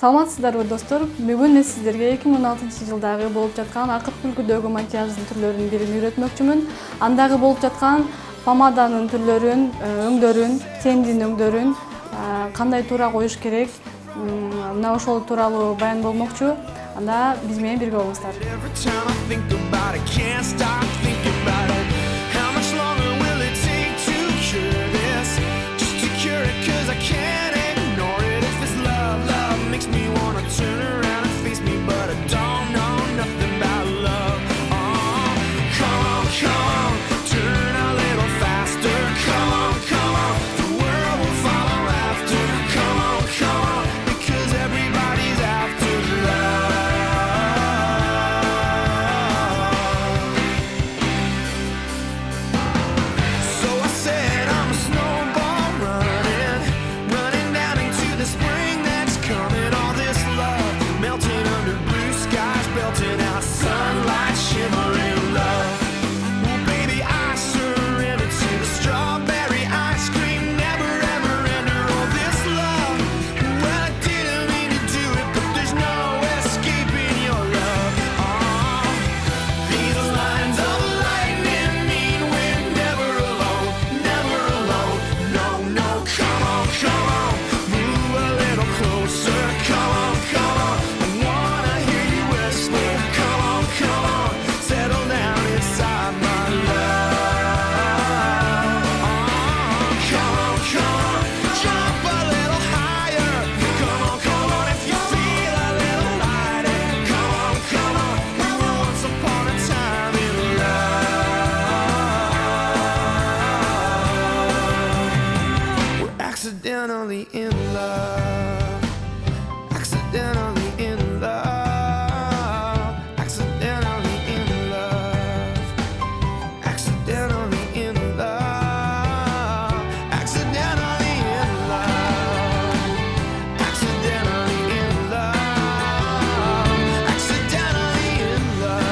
Саламатсыздарбы достор? Бүгүн мен сиздерге 2016-жылдагы болуп жаткан акыт күлкүдөгү макияждын түрлөрүнүн бирин үйрөтмөкчүмүн. Андагы болуп жаткан помаданын түрлөрүн, өңдөрүн, тендин өңдөрүн кандай туура коюш керек, мына ошол тууралуу баян болмокчу. Анда биз менен бирге болуңуздар. Accidentally in love, accidentally in love, accidentally in love, accidentally in love, accidentally in love, accidentally in love, accidentally in love, accidentally in love,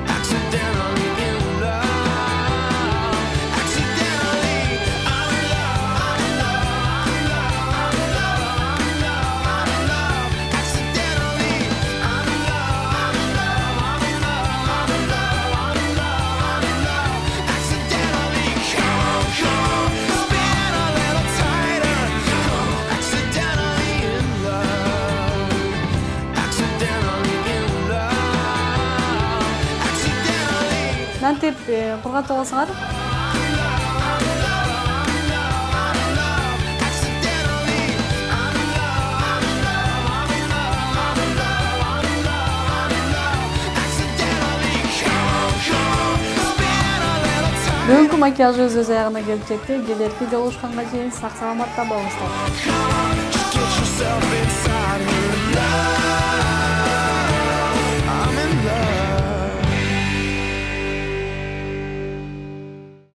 accidentally I'm in Нантип кургатып алсаңар. Бүгүнкү макияжыбыз өз аягына келип жетти. Келерки жолугушканга чейин сак саламатта болуңуздар.